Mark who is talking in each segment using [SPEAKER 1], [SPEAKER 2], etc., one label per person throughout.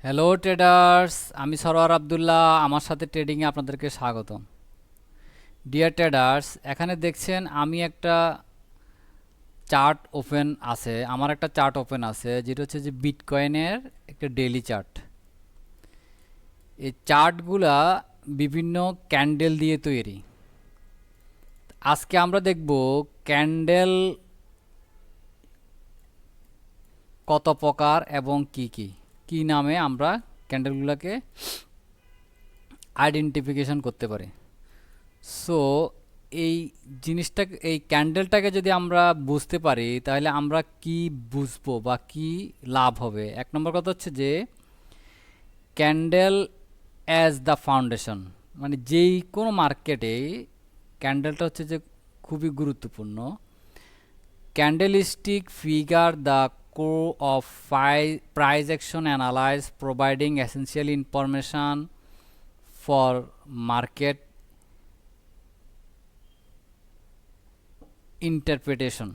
[SPEAKER 1] Hello traders, আমি সরোয়ার আব্দুল্লাহ। আমার সাথে ট্রেডিংয়ে আপনাদেরকে স্বাগতম। ডিয়ার ট্রেডার্স, এখানে দেখছেন আমি একটা চার্ট ওপেন আছে, আমার একটা চার্ট ওপেন আছে যেটা হচ্ছে যে বিটকয়েনের একটা ডেইলি চার্ট। এই চার্টগুলা বিভিন্ন ক্যান্ডেল দিয়ে তৈরি। আজকে আমরা দেখব ক্যান্ডেল কত প্রকার এবং কি কি কি নামে আমরা ক্যান্ডেলগুলোকে আইডেন্টিফিকেশন করতে পারি। সো এই জিনিসটা, এই ক্যান্ডেলটাকে যদি আমরা বুঝতে পারি তাহলে আমরা কি বুঝবো বা কি লাভ হবে। এক নম্বর কথা হচ্ছে যে ক্যান্ডেল অ্যাজ দ্য ফাউন্ডেশন, মানে যেই কোনো মার্কেটে ক্যান্ডেলটা হচ্ছে যে খুবই গুরুত্বপূর্ণ। Candlestick figure the core of price action analyze providing essential information for market interpretation.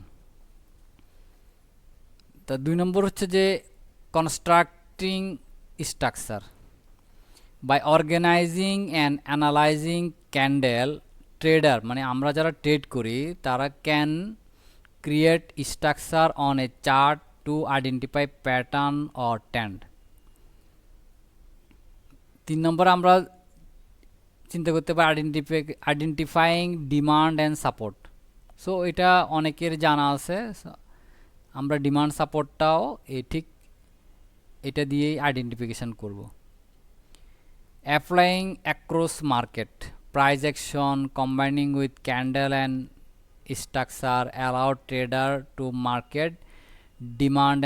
[SPEAKER 1] তা ২ নম্বর হচ্ছে যে constructing structure by organizing and analyzing candle trader, মানে আমরা যারা ট্রেড করি তারা can create structure on a chart to identify pattern or trend. ৩ number আমরা চিন্তা করতে পারি identifying demand and support. So এটা অনেকের জানা আছে। আমরা ডিমান্ড সাপোর্টটাও ঠিক এটা দিয়েই আইডেন্টিফিকেশন করব। Applying across market price action combining with candle and structure allow trader to market demand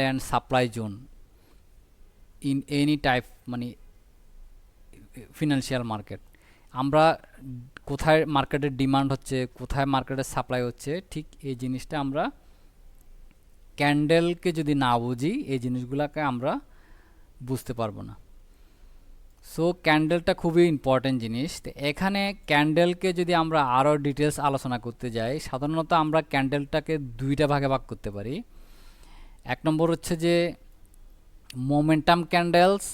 [SPEAKER 1] and supply zone in any type, মানে ফিনান্সিয়াল মার্কেট। আমরা কোথায় মার্কেটের ডিমান্ড হচ্ছে, কোথায় মার্কেটের সাপ্লাই হচ্ছে, ঠিক এই জিনিসটা আমরা ক্যান্ডেলকে যদি না বুঝি এই জিনিসগুলোকে আমরা বুঝতে পারবো না। সো ক্যান্ডেলটা খুবই ইম্পর্টেন্ট জিনিস। তো এখানে ক্যান্ডেলকে যদি আমরা আরও ডিটেলস আলোচনা করতে যাই, সাধারণত আমরা ক্যান্ডেলটাকে দুইটা ভাগে ভাগ করতে পারি। এক নম্বর হচ্ছে যে মোমেন্টাম ক্যান্ডেলস,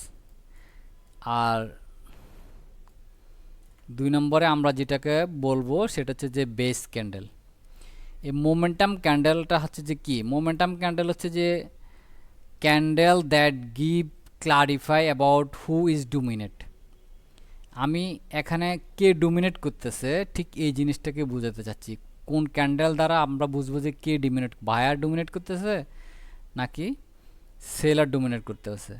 [SPEAKER 1] আর ২ নম্বরে আমরা যেটাকে বলবো সেটা হচ্ছে যে বেস ক্যান্ডেল। এই মোমেন্টাম ক্যান্ডেলটা হচ্ছে যে কি, মোমেন্টাম ক্যান্ডেল হচ্ছে যে candle that give clarify about who is dominate. আমি এখানে কে ডোমিনেট করতেছে ঠিক এই জিনিসটাকে বোঝাতে চাচ্ছি। কোন ক্যান্ডেল দ্বারা আমরা বুঝবো যে কে ডোমিনেট, বায়ার ডোমিনেট করতেছে নাকি সেলার ডোমিনেট করতেছে।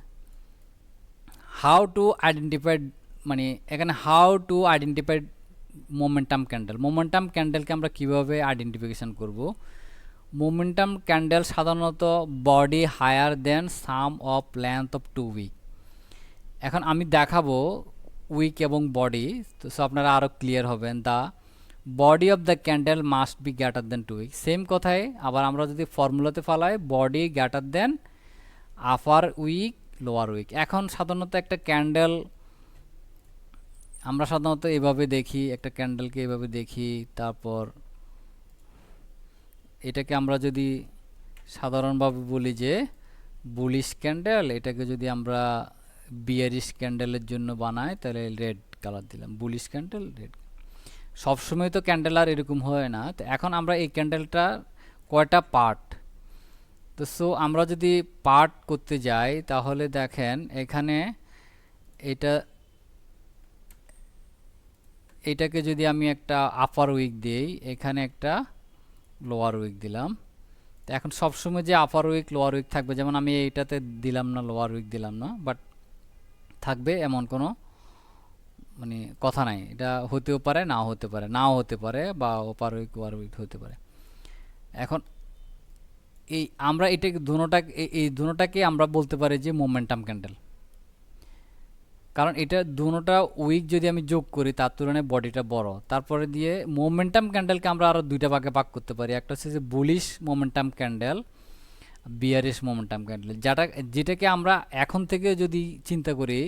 [SPEAKER 1] হাউ টু আইডেন্টিফাই, মানে এখানে how to identify momentum candle. Momentum ক্যান্ডেলকে আমরা কীভাবে আইডেন্টিফিকেশান করব। মোমেন্টাম ক্যান্ডেল সাধারণত body higher than sum of length of 2 wick. এখন আমি দেখাবো উইক এবং বডি, তো সো আপনারা আরও ক্লিয়ার হবেন। The body of the candle must be greater than 2 wick. Same কথাই আবার আমরা যদি ফর্মুলাতে ফালাই, body greater than upper wick lower wick. এখন সাধারণত একটা ক্যান্ডেল আমরা সাধারণত এভাবে দেখি, একটা ক্যান্ডেলকে এভাবে দেখি, তারপর এটাকে আমরা যদি সাধারণভাবে বলি যে বুলিশ ক্যান্ডেল, এটাকে যদি আমরা বিয়ারিশ ক্যান্ডেলের জন্য বানাই তাহলে রেড কালার দিলাম, বুলিশ ক্যান্ডেল রেড। সবসময় তো ক্যান্ডেল আর এরকম হয় না। তো এখন আমরা এই ক্যান্ডেলটা কয়টা পার্ট, তো সো আমরা যদি পার্ট করতে যাই তাহলে দেখেন এখানে এটা, এটাকে যদি আমি একটা আপার উইক দিই, এখানে একটা লোয়ার উইক দিলাম। তো এখন সবসময় যে আপার উইক লোয়ার উইক থাকবে, যেমন আমি এইটাতে দিলাম না, লোয়ার উইক দিলাম না, বাট থাকবে এমন কোনো মানে কথা নাই। এটা হতেও পারে, নাও হতে পারে, নাও হতে পারে, বা আপার উইক লোয়ার উইক হতে পারে। এখন এই আমরা এটাকে এই দুটোটাকে আমরা বলতে পারি যে মোমেন্টাম ক্যান্ডেল, কারণ এটা দুটোটা উইক যদি আমি যোগ করি তার তুলনায় বডিটা বড়। তারপরে দিয়ে মোমেন্টাম ক্যান্ডেলকে আমরা আরও দুইটা ভাগে ভাগ করতে পারি। একটা হচ্ছে যে bullish momentum candle, bearish momentum candle. যেটাকে আমরা এখন থেকে যদি চিন্তা করি,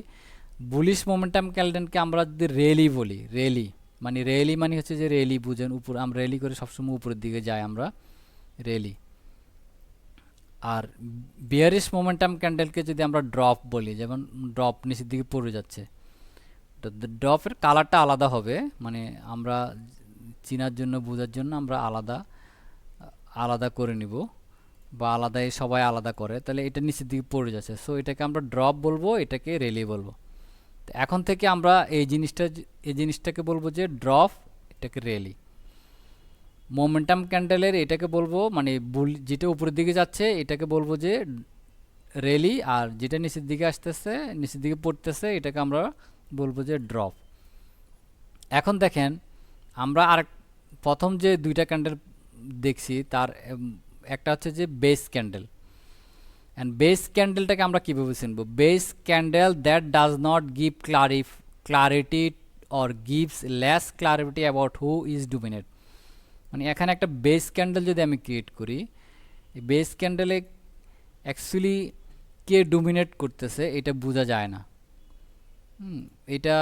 [SPEAKER 1] বুলিশ মোমেন্টাম ক্যান্ডেলকে আমরা যদি রেলি বলি, রেলি মানে হচ্ছে যে রেলি বুঝেন, উপর আমরা রেলি করে সবসময় উপরের দিকে যাই আমরা, রেলি। আর বিয়ারিশ মোমেন্টাম ক্যান্ডেলকে যদি আমরা ড্রপ বলি, যেমন ড্রপ নিচের দিকে পড়ে যাচ্ছে, তো ড্রপের কালারটা আলাদা হবে, মানে আমরা চিনার জন্য বোঝার জন্য আমরা আলাদা আলাদা করে নিব, বা আলাদাই সবাই আলাদা করে, তাহলে এটা নিচের দিকে পড়ে যাচ্ছে, সো এটাকে আমরা ড্রপ বলবো, এটাকে রেলি বলবো। তো এখন থেকে আমরা এই জিনিসটাকে বলবো যে ড্রপ, এটাকে রেলি। মোমেন্টাম ক্যান্ডেলের এটাকে বলবো, মানে যেটা উপরের দিকে যাচ্ছে এটাকে বলবো যে রেলি, আর যেটা নিচের দিকে আসতেছে, নিচের দিকে পড়তেছে, এটাকে আমরা বলবো যে ড্রপ। এখন দেখেন আমরা আর প্রথম যে দুইটা ক্যান্ডেল দেখছি, তার একটা হচ্ছে যে বেস ক্যান্ডেল, অ্যান্ড বেস ক্যান্ডেলটাকে আমরা কীভাবে চিনবো? Base candle that does not give clarity or gives less clarity about who is dominate. মানে এখানে একটা বেস ক্যান্ডেল যদি আমি ক্রিয়েট করি, এই বেস ক্যান্ডেলে অ্যাকচুয়ালি কে ডোমিনেট করতেছে এটা বোঝা যায় না। এটা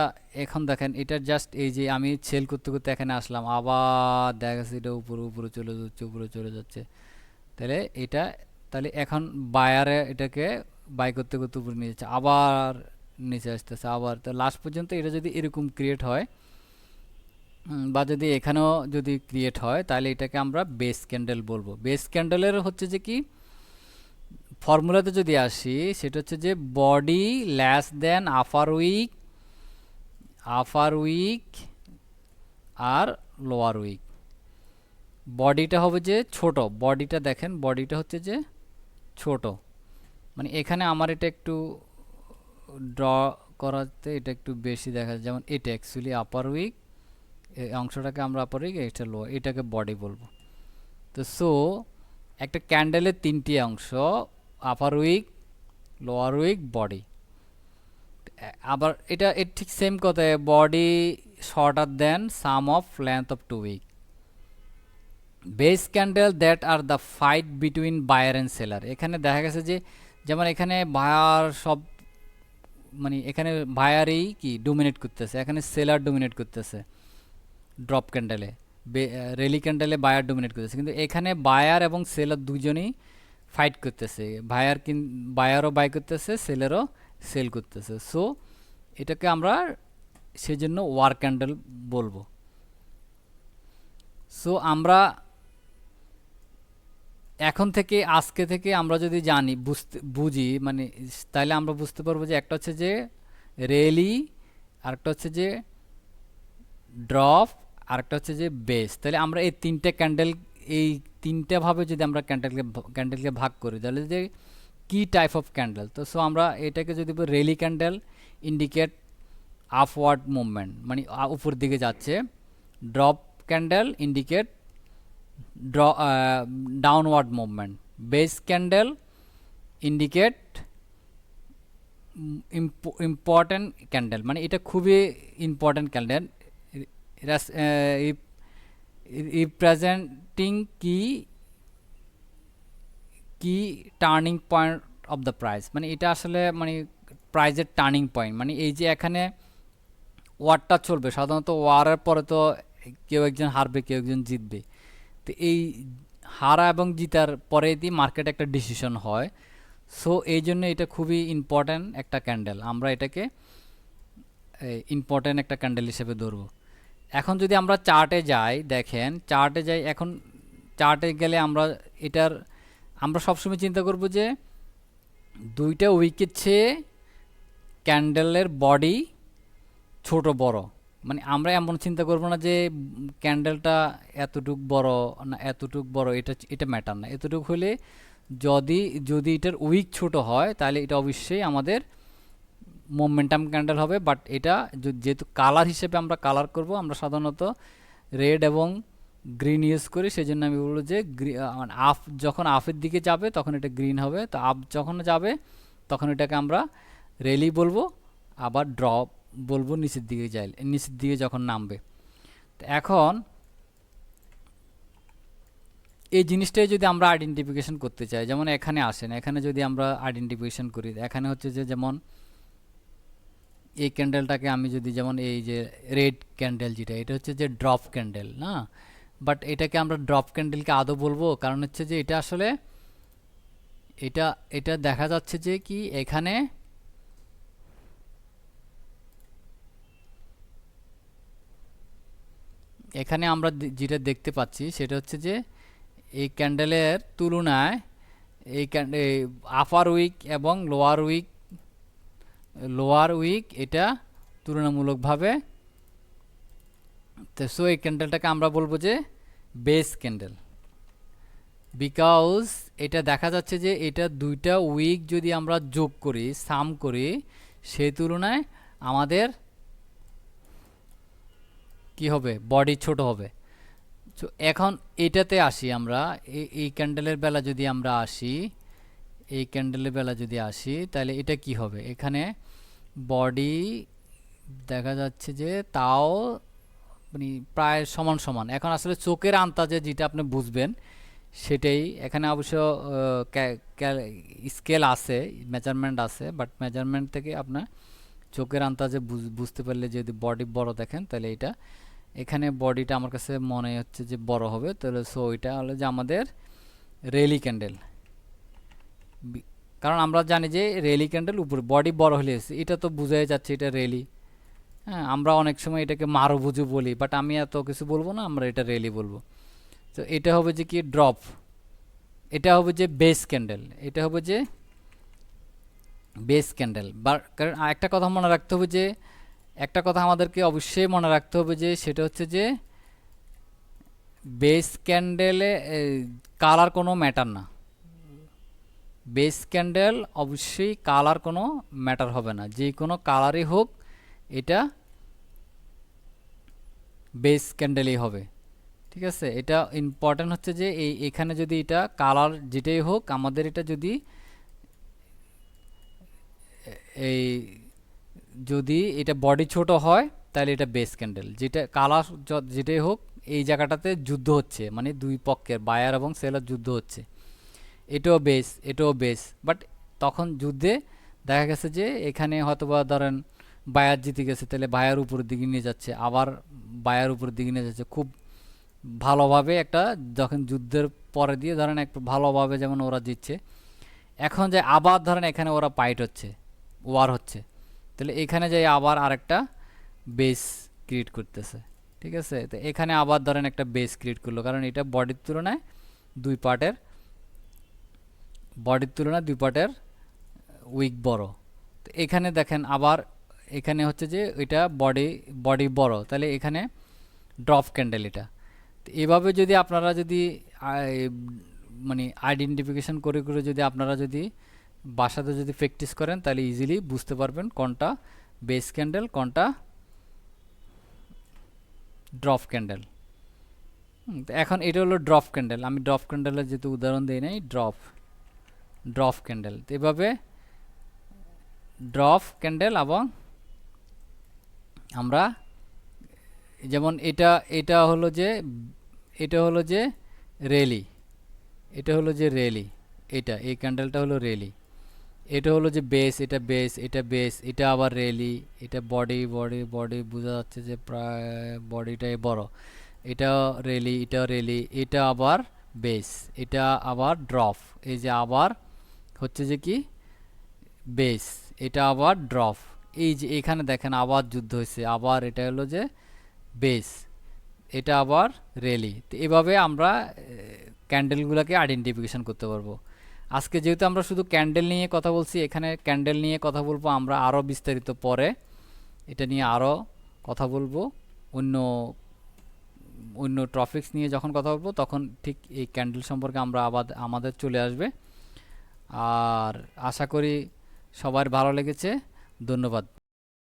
[SPEAKER 1] এখন দেখেন, এটা জাস্ট এই যে আমি সেল করতে করতে এখানে আসলাম, আবার দেখা গেছে এটা উপরে উপরে চলে যাচ্ছে, উপরে চলে যাচ্ছে, তাহলে এটা, তাহলে এখন বায়ারে এটাকে বাই করতে করতে উপরে নিয়ে যাচ্ছে, আবার নিচে আসতেছে, আবার, তো লাস্ট পর্যন্ত এটা যদি এরকম ক্রিয়েট হয়, বা যদি এখানেও যদি ক্রিয়েট হয়, তাহলে এটাকে আমরা বেস ক্যান্ডেল বলবো। বেস ক্যান্ডেলের হচ্ছে যে কি, ফর্মুলাতে যদি আসি, সেটা হচ্ছে যে body less than upper wick আর লোয়ার উইক। বডিটা হবে যে ছোট, বডিটা দেখেন, বডিটা হচ্ছে যে ছোট, মানে এখানে আমার এটা একটু ড্র করাতে এটা একটু বেশি দেখা যায়, যেমন এটা অ্যাকচুয়ালি আপার উইক, এই অংশটাকে আমরা আপার উইক, এটা লো, এটাকে বডি বলবো। তো সো একটা ক্যান্ডেলের তিনটি অংশ, upper wick, lower wick, body. আবার এটা এর ঠিক সেম কথায়, body shorter than sum of length of two wick. Base candle that are the fight between buyer and seller. এখানে দেখা গেছে যে, যেমন এখানে বায়ার সব, মানে এখানে বায়ারই কি ডোমিনেট করতেছে, এখানে সেলার ডোমিনেট করতেছে ড্রপ ক্যান্ডেলে, রেলি ক্যান্ডেলে বায়ার ডোমিনেট করতেছে, কিন্তু এখানে বায়ার এবং সেলার দুজনেই ফাইট করতেছে, বায়ারও বাই করতেছে, সেলারও সেল করতেছে, সো এটাকে আমরা সেজন্য ওয়ার ক্যান্ডেল বলবো। সো আমরা এখন থেকে, আজকে থেকে আমরা যদি জানি, বুঝি, মানে তাহলে আমরা বুঝতে পারবো যে একটা হচ্ছে যে রেলি, আরেকটা হচ্ছে যে ড্রপ, আরেকটা হচ্ছে যে বেস। তাহলে আমরা এই তিনটে ক্যান্ডেল, এই তিনটেভাবে যদি আমরা ক্যান্ডেলকে ভাগ করি, তাহলে যে কি টাইপ অফ ক্যান্ডেল, তো সো আমরা এটাকে যদি rally candle indicate upward movement, মানে উপর দিকে যাচ্ছে, drop candle indicate downward movement, base candle indicate important candle, মানে এটা খুবই ইম্পর্টেন্ট ক্যান্ডেল, রিপ্রেজেন্টিং কি turning point of the price, মানে এটা আসলে মানে প্রাইজের টার্নিং পয়েন্ট, মানে এই যে এখানে ওয়ারটা চলবে, সাধারণত ওয়ারের পরে তো কেউ একজন হারবে, কেউ একজন জিতবে, তো এই হারা এবং জিতার পরে দিয়ে মার্কেটে একটা ডিসিশন হয়, সো এই জন্য এটা খুবই ইম্পর্ট্যান্ট একটা ক্যান্ডেল, আমরা এটাকে ইম্পর্ট্যান্ট একটা ক্যান্ডেল হিসেবে ধরব। এখন যদি আমরা চার্টে যাই, দেখেন চার্টে যাই, এখন চার্টে গেলে আমরা সবসময় চিন্তা করব যে দুইটা উইকের চেয়ে ক্যান্ডেলের বডি ছোট বড়, মানে আমরা এমন চিন্তা করব না যে ক্যান্ডেলটা এতটুক বড় না এতটুক বড়, এটা ম্যাটার না, এতটুক হলে যদি এটার উইক ছোট হয়, তাহলে এটা অবশ্যই আমাদের মোমেন্টাম ক্যান্ডেল হবে। বাট এটা যেহেতু কালার হিসেবে আমরা কালার করব, আমরা সাধারণত রেড এবং গ্রিন ইউজ করি, সেই জন্য আমি বলবো যে আপ যখন আপের দিকে যাবে তখন এটা গ্রিন হবে, তো আপ যখন যাবে তখন এটাকে আমরা রেলি বলবো, আবার ড্রপ বলবো নিচের দিকে যখন নামবে। তো এখন এই জিনিসটাই যদি আমরা আইডেন্টিফিকেশন করতে চাই, যেমন এখানে আসেন, এখানে যদি আমরা আইডেন্টিফিকেশন করি, এখানে হচ্ছে যে যেমন এই ক্যান্ডেলটাকে আমি যদি, যেমন এই যে রেড ক্যান্ডেল যেটা, এটা হচ্ছে যে ড্রপ ক্যান্ডেল না, বাট এটাকে আমরা ড্রপ ক্যান্ডেলকে আদৌ বলবো, কারণ হচ্ছে যে এটা আসলে এটা এটা দেখা যাচ্ছে যে কি এখানে এখানে আমরা যেটা দেখতে পাচ্ছি সেটা হচ্ছে যে এই ক্যান্ডেলের তুলনায় এই আপার উইক এবং লোয়ার উইক এটা তুলনামূলকভাবে, তো সো এই ক্যান্ডেলটাকে আমরা বলবো যে বেস ক্যান্ডেল, বিকজ এটা দেখা যাচ্ছে যে এটা দুইটা উইক যদি আমরা যোগ করি, সাম করি, সেই তুলনায় আমাদের কি হবে, বডি ছোট হবে। তো এখন এটাতে আসি আমরা, এই ক্যান্ডেলের বেলা যদি আমরা আসি, এই ক্যান্ডেলের বেলা যদি আসি, তাহলে এটা কি হবে, এখানে বডি দেখা যাচ্ছে যে তাও মানে প্রায় সমান সমান। এখন আসলে চোখের আন্দাজে যেটা আপনি বুঝবেন সেটাই, এখানে অবশ্য স্কেল আছে, মেজারমেন্ট আছে, বাট মেজারমেন্ট থেকে আপনার চোখের আন্দাজে বুঝতে পারলে যদি বডি বড় দেখেন তাহলে এটা এখানে বডিটা আমার কাছে মনে হচ্ছে যে বড় হবে, তাহলে সো এটা হলো যে আমাদের রেলি ক্যান্ডেল। কারণ আমরা জানি যে রেলি ক্যান্ডেল উপরে বডি বড় হলে এটা তো বোঝাই যাচ্ছে এটা রেলি। হ্যাঁ, আমরা অনেক সময় এটাকে মারুবুজু বলি, বাট আমি এত কিছু বলবো না, আমরা এটা রেলি বলবো। তো এটা হবে যে কি ড্রপ, এটা হবে যে বেস ক্যান্ডেল, এটা হবে যে বেস ক্যান্ডেল। কারণ একটা কথা মনে রাখতে হবে যে, একটা কথা আমাদেরকে অবশ্যই মনে রাখতে হবে যে সেটা হচ্ছে যে বেস ক্যান্ডেলে কালার কোনো ম্যাটার না। বেস ক্যান্ডেল অবশ্যই কালার কোনো ম্যাটার হবে না, যে কোনো কালারই হোক এটা বেস ক্যান্ডেলই হবে। ঠিক আছে, এটা ইম্পর্টেন্ট হচ্ছে যে এখানে যদি এটা কালার যেটাই হোক, আমাদের এটা যদি এই যদি এটা বডি ছোট হয় তাহলে এটা বেস ক্যান্ডেল, যেটা কালার যেটাই হোক এই জায়গাটাতে যুদ্ধ হচ্ছে, মানে দুই পক্ষের বায়ার এবং সেলার যুদ্ধ হচ্ছে, এটাও বেস এটাও বেস। বাট তখন যুদ্ধে দেখা গেছে যে এখানে হয়তোবা ধরেন বায়ার জিতে গেছে, তাহলে বায়ার উপরের দিকে নিয়ে যাচ্ছে, আবার বায়ার উপরের দিকে নিয়ে যাচ্ছে খুব ভালোভাবে, একটা যখন যুদ্ধের পরে দিয়ে ধরেন একটু ভালোভাবে যেমন ওরা জিতছে। এখন যে আবার ধরেন এখানে ওরা ফাইট হচ্ছে, ওয়ার হচ্ছে, তাহলে এখানে যাই আবার আরেকটা বেস ক্রিয়েট করতেছে। ঠিক আছে, তো এখানে আবার ধরেন একটা বেস ক্রিয়েট করলো, কারণ এটা বডির তুলনায় দুই পার্টের উইক বড়। তো এখানে দেখেন আবার এখানে হচ্ছে যে এটা বডি বড়, তাহলে এখানে ড্রপ ক্যান্ডেল এটা। তো এভাবে যদি আপনারা যদি মানে আইডেন্টিফিকেশন করে করে যদি আপনারা যদি বাসাতে যদি প্র্যাকটিস করেন, তাহলে ইজিলি বুঝতে পারবেন কোনটা বেস ক্যান্ডেল কোনটা ড্রপ ক্যান্ডেল। তো এখন এটা হলো ড্রপ ক্যান্ডেল, আমি ড্রপ ক্যান্ডেলের যেহেতু উদাহরণ দিই নাই, ড্রপ ক্যান্ডেল। তো এভাবে ড্রপ ক্যান্ডেল, এবং আমরা যেমন এটা হলো যে রেলি, এটা হলো যে রেলি, এই ক্যান্ডেলটা হলো রেলি। এটা হলো যে বেস, এটা আবার রেলি, এটা বডি বোঝা যাচ্ছে যে প্রায় বডিটাই বড়, এটা রেলি, এটা আবার বেস, এটা আবার ড্রপ, এই যে আবার হচ্ছে যে কি বেস, এটা আবার ড্রপ, এই যে এখানে দেখেন আবার যুদ্ধ হয়েছে, আবার এটা হলো যে বেস, এটা আবার রেলি। তো এভাবে আমরা ক্যান্ডেলগুলোকে আইডেন্টিফিকেশন করতে পারবো। আজকে যেহেতু আমরা শুধু ক্যান্ডেল নিয়ে কথা বলছি, এখানে ক্যান্ডেল নিয়ে কথা বলবো আমরা আরও বিস্তারিত পরে, এটা নিয়ে আরও কথা বলবো অন্য টপিকস নিয়ে যখন কথা বলবো, তখন ঠিক এই ক্যান্ডেল সম্পর্কে আমরা আবার আমাদের চলে আসবে। আর আশা করি সবার ভালো লেগেছে। ধন্যবাদ।